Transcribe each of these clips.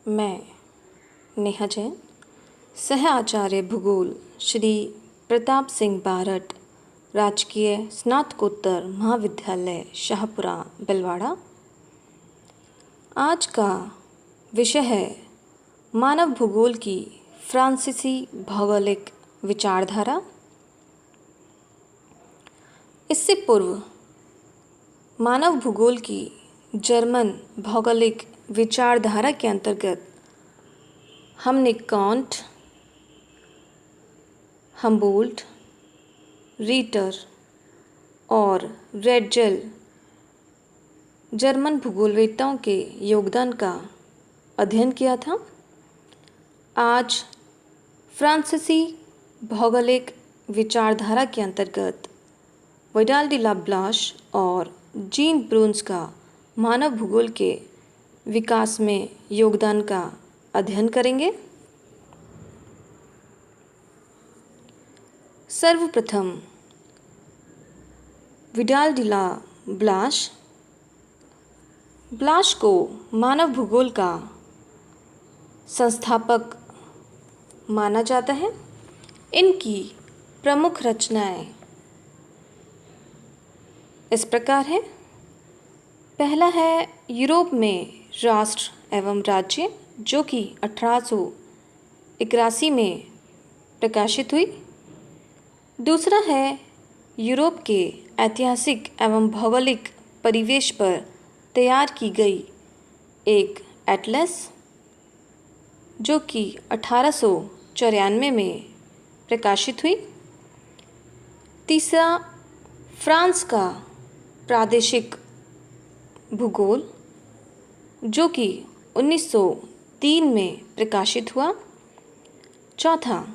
मैं नेहा जैन, सह आचार्य भूगोल श्री प्रताप सिंह बारठ, राजकीय स्नातकोत्तर महाविद्यालय शाहपुरा बिलवाड़ा। आज का विषय है मानव भूगोल की फ्रांसीसी भौगोलिक विचारधारा। इससे पूर्व मानव भूगोल की जर्मन भौगोलिक विचारधारा के अंतर्गत हमने कांट, हम्बोल्ट, रीटर और रेडजेल जर्मन भूगोलवेत्ताओं के योगदान का अध्ययन किया था। आज फ्रांसीसी भौगोलिक विचारधारा के अंतर्गत विडाल डी ला ब्लाश और जीन ब्रून्स का मानव भूगोल के विकास में योगदान का अध्ययन करेंगे। सर्वप्रथम विडाल डी ला ब्लाश को मानव भूगोल का संस्थापक माना जाता है। इनकी प्रमुख रचनाएं इस प्रकार है। पहला है यूरोप में राष्ट्र एवं राज्य, जो कि 1881 में प्रकाशित हुई। दूसरा है यूरोप के ऐतिहासिक एवं भौगोलिक परिवेश पर तैयार की गई एक एटलस, जो कि 1894 में प्रकाशित हुई। तीसरा फ्रांस का प्रादेशिक भूगोल, जो कि 1903 में प्रकाशित हुआ। चौथा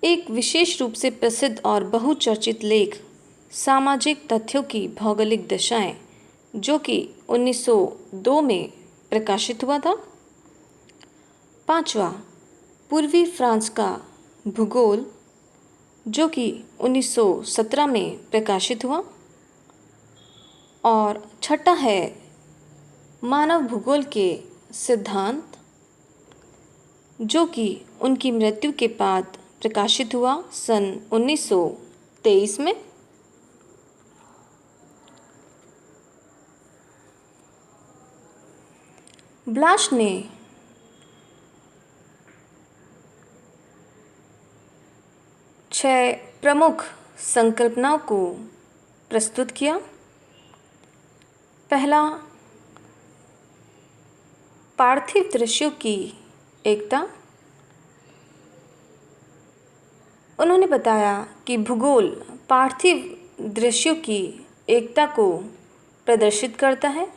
एक विशेष रूप से प्रसिद्ध और बहुचर्चित लेख सामाजिक तथ्यों की भौगोलिक दशाएं, जो कि 1902 में प्रकाशित हुआ था। पांचवा पूर्वी फ्रांस का भूगोल, जो कि 1917 में प्रकाशित हुआ। और छठा है मानव भूगोल के सिद्धांत, जो कि उनकी मृत्यु के बाद प्रकाशित हुआ सन 1923 में। ब्लाश ने छह प्रमुख संकल्पनाओं को प्रस्तुत किया। पहला, पार्थिव दृश्यों की एकता। उन्होंने बताया कि भूगोल पार्थिव दृश्यों की एकता को प्रदर्शित करता है,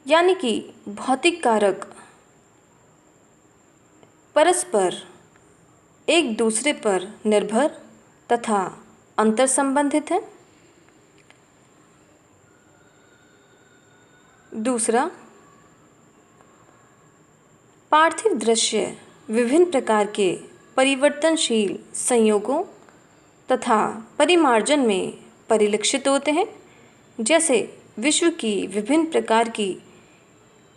यानी कि भौतिक कारक परस्पर एक दूसरे पर निर्भर तथा अंतर संबंधित है। दूसरा, पार्थिव दृश्य विभिन्न प्रकार के परिवर्तनशील संयोगों तथा परिमार्जन में परिलक्षित होते हैं, जैसे विश्व की विभिन्न प्रकार की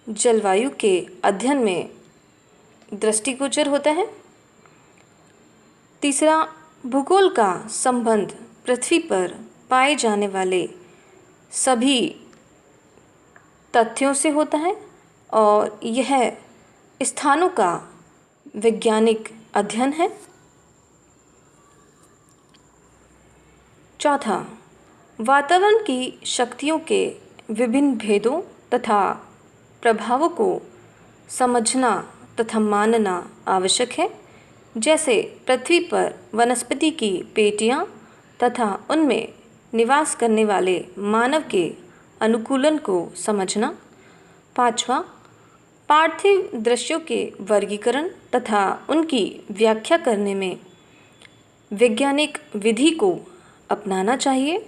जलवायु के अध्ययन में दृष्टिगोचर होता है। तीसरा, भूगोल का संबंध पृथ्वी पर पाए जाने वाले सभी तथ्यों से होता है और यह स्थानों का वैज्ञानिक अध्ययन है। चौथा, वातावरण की शक्तियों के विभिन्न भेदों तथा प्रभावों को समझना तथा मानना आवश्यक है, जैसे पृथ्वी पर वनस्पति की पेटियां तथा उनमें निवास करने वाले मानव के अनुकूलन को समझना। पांचवा, पार्थिव दृश्यों के वर्गीकरण तथा उनकी व्याख्या करने में वैज्ञानिक विधि को अपनाना चाहिए।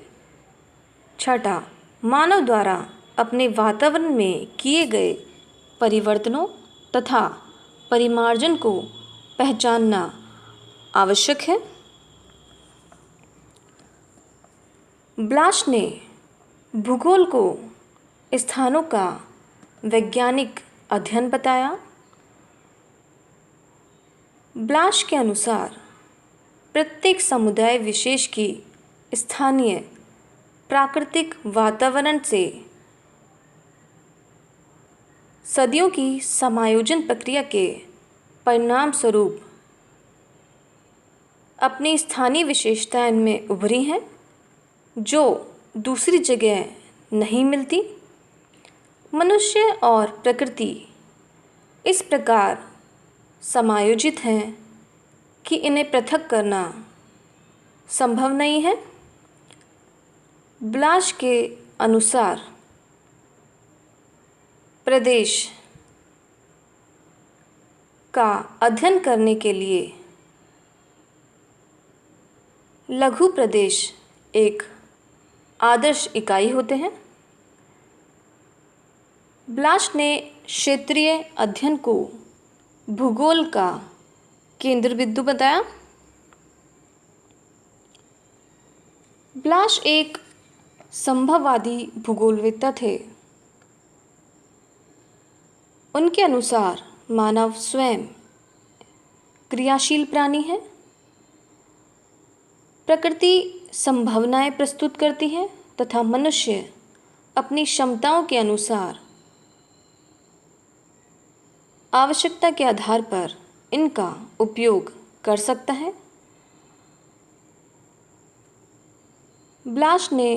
छठा, मानव द्वारा अपने वातावरण में किए गए परिवर्तनों तथा परिमार्जन को पहचानना आवश्यक है। ब्लाश ने भूगोल को स्थानों का वैज्ञानिक अध्ययन बताया। ब्लाश के अनुसार प्रत्येक समुदाय विशेष की स्थानीय प्राकृतिक वातावरण से सदियों की समायोजन प्रक्रिया के परिणाम स्वरूप अपनी स्थानीय विशेषताएं में उभरी हैं जो दूसरी जगह नहीं मिलती। मनुष्य और प्रकृति इस प्रकार समायोजित हैं कि इन्हें पृथक करना संभव नहीं है। ब्लाश के अनुसार प्रदेश का अध्ययन करने के लिए लघु प्रदेश एक आदर्श इकाई होते हैं। ब्लाश ने क्षेत्रीय अध्ययन को भूगोल का केंद्र बिंदु बताया। ब्लाश एक संभववादी भूगोलवेत्ता थे। उनके अनुसार मानव स्वयं क्रियाशील प्राणी है। प्रकृति संभावनाएं प्रस्तुत करती है तथा मनुष्य अपनी क्षमताओं के अनुसार आवश्यकता के आधार पर इनका उपयोग कर सकता है। ब्लाश ने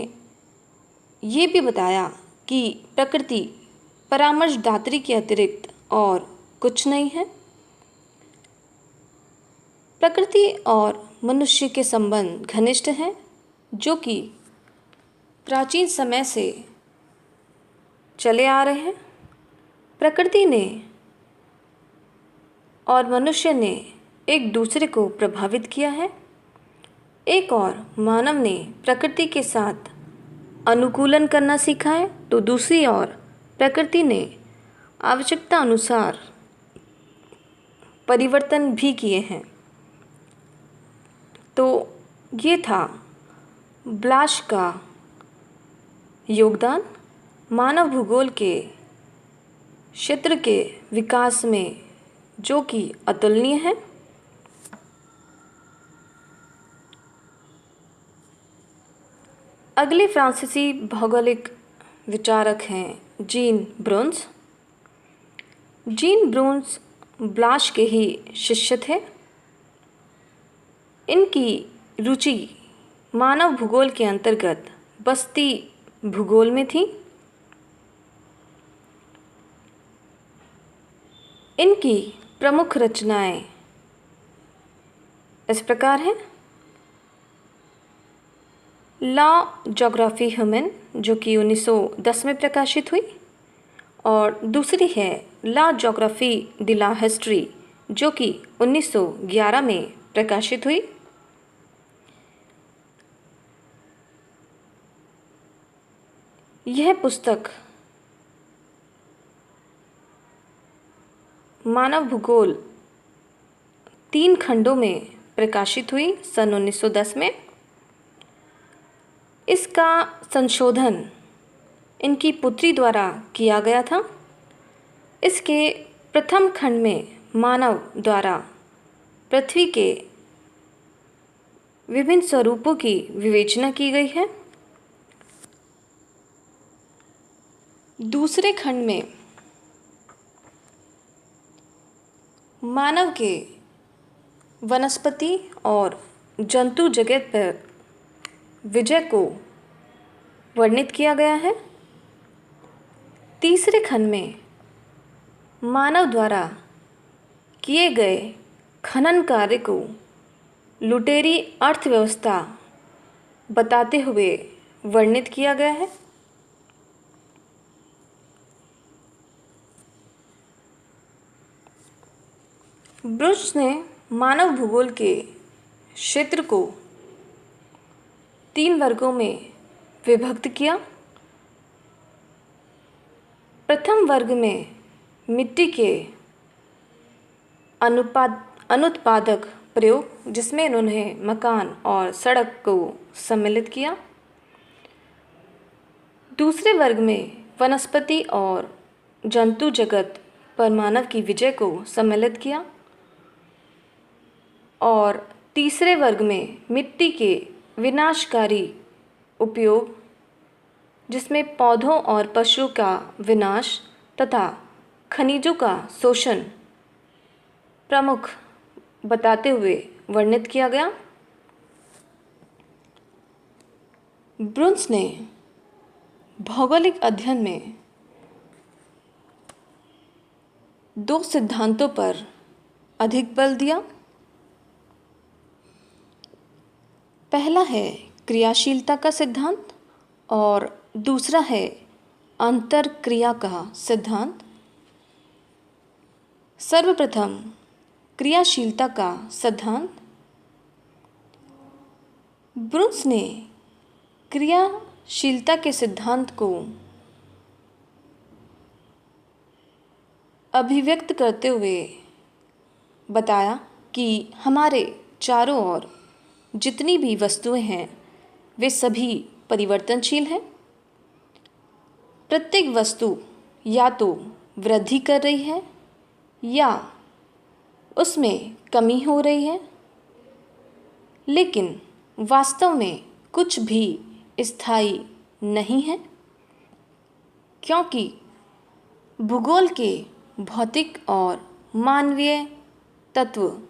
ये भी बताया कि प्रकृति परामर्शदात्री के अतिरिक्त और कुछ नहीं है। प्रकृति और मनुष्य के संबंध घनिष्ठ हैं जो कि प्राचीन समय से चले आ रहे हैं। प्रकृति ने और मनुष्य ने एक दूसरे को प्रभावित किया है। एक और मानव ने प्रकृति के साथ अनुकूलन करना सीखा है तो दूसरी ओर प्रकृति ने आवश्यकता अनुसार परिवर्तन भी किए हैं। तो ये था ब्लाश का योगदान मानव भूगोल के क्षेत्र के विकास में जो कि अतुलनीय है। अगले फ्रांसीसी भौगोलिक विचारक हैं Jean Brunhes. Jean Brunhes Blache के ही शिष्य थे। इनकी रुचि मानव भूगोल के अंतर्गत बस्ती भूगोल में थी। इनकी प्रमुख रचनाएं इस प्रकार हैं। लॉ ज्योग्राफी ह्यूमन जो कि 1910 में प्रकाशित हुई और दूसरी है लॉ ज्योग्राफी डी ला हिस्ट्री जो कि 1911 में प्रकाशित हुई। यह पुस्तक मानव भूगोल 3 खंडों में प्रकाशित हुई सन 1910 में। इसका संशोधन इनकी पुत्री द्वारा किया गया था। इसके प्रथम खंड में मानव द्वारा पृथ्वी के विभिन्न स्वरूपों की विवेचना की गई है। दूसरे खंड में मानव के वनस्पति और जंतु जगत पर विजय को वर्णित किया गया है। तीसरे खंड में मानव द्वारा किए गए खनन कार्य को लुटेरी अर्थव्यवस्था बताते हुए वर्णित किया गया है। ब्रुच ने मानव भूगोल के क्षेत्र को 3 वर्गों में विभक्त किया। प्रथम वर्ग में मिट्टी के अनुत्पादक प्रयोग जिसमें इन्होंने मकान और सड़क को सम्मिलित किया। दूसरे वर्ग में वनस्पति और जंतु जगत पर मानव की विजय को सम्मिलित किया। और तीसरे वर्ग में मिट्टी के विनाशकारी उपयोग, जिसमें पौधों और पशुओं का विनाश तथा खनिजों का शोषण प्रमुख बताते हुए वर्णित किया गया। ब्रुन्स ने भौगोलिक अध्ययन में 2 सिद्धांतों पर अधिक बल दिया। पहला है क्रियाशीलता का सिद्धांत और दूसरा है अंतरक्रिया का सिद्धांत। सर्वप्रथम क्रियाशीलता का सिद्धांत। ब्रुन्स ने क्रियाशीलता के सिद्धांत को अभिव्यक्त करते हुए बताया कि हमारे चारों ओर जितनी भी वस्तुएं हैं वे सभी परिवर्तनशील हैं। प्रत्येक वस्तु या तो वृद्धि कर रही है या उसमें कमी हो रही है, लेकिन वास्तव में कुछ भी स्थायी नहीं है, क्योंकि भूगोल के भौतिक और मानवीय तत्व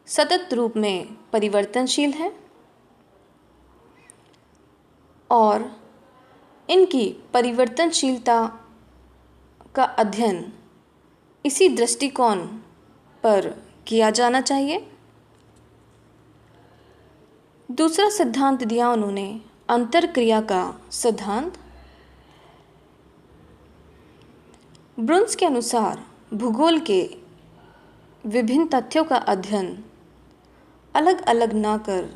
सतत रूप में परिवर्तनशील हैं और इनकी परिवर्तनशीलता का अध्ययन इसी दृष्टिकोण पर किया जाना चाहिए। दूसरा सिद्धांत दिया उन्होंने अंतरक्रिया का सिद्धांत। ब्रुन्स के अनुसार भूगोल के विभिन्न तथ्यों का अध्ययन अलग अलग ना कर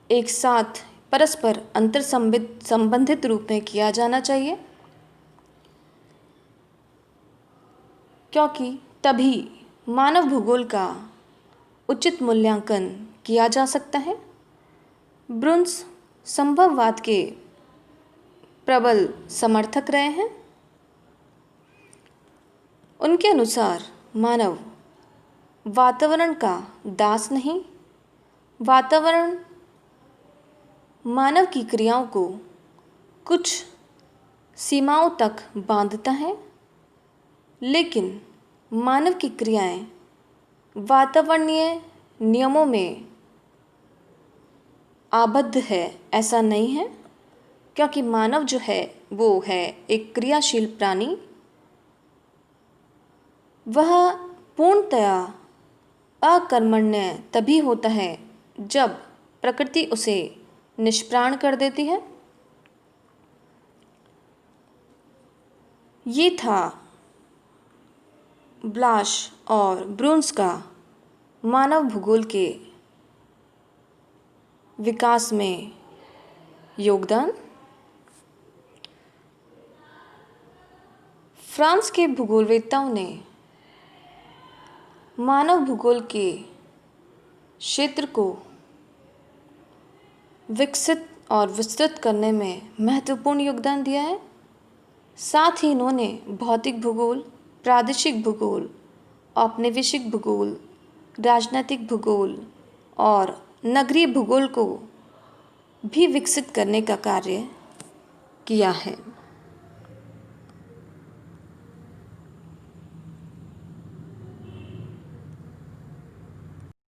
एक साथ परस्पर अंतर संबंधित रूप में किया जाना चाहिए, क्योंकि तभी मानव भूगोल का उचित मूल्यांकन किया जा सकता है। ब्रुन्स संभववाद के प्रबल समर्थक रहे हैं। उनके अनुसार मानव वातावरण का दास नहीं, वातावरण मानव की क्रियाओं को कुछ सीमाओं तक बांधता है, लेकिन मानव की क्रियाएं वातावरणीय नियमों में आबद्ध है ऐसा नहीं है, क्योंकि मानव जो है वो है एक क्रियाशील प्राणी। वह पूर्णतया अकर्मण्य तभी होता है जब प्रकृति उसे निष्प्राण कर देती है। ये था ब्लाश और ब्रुन्स का मानव भूगोल के विकास में योगदान। फ्रांस के भूगोलवेत्ताओं ने मानव भूगोल के क्षेत्र को विकसित और विस्तृत करने में महत्वपूर्ण योगदान दिया है। साथ ही इन्होंने भौतिक भूगोल, प्रादेशिक भूगोल, औपनिवेशिक भूगोल, राजनीतिक भूगोल और नगरीय भूगोल को भी विकसित करने का कार्य किया है।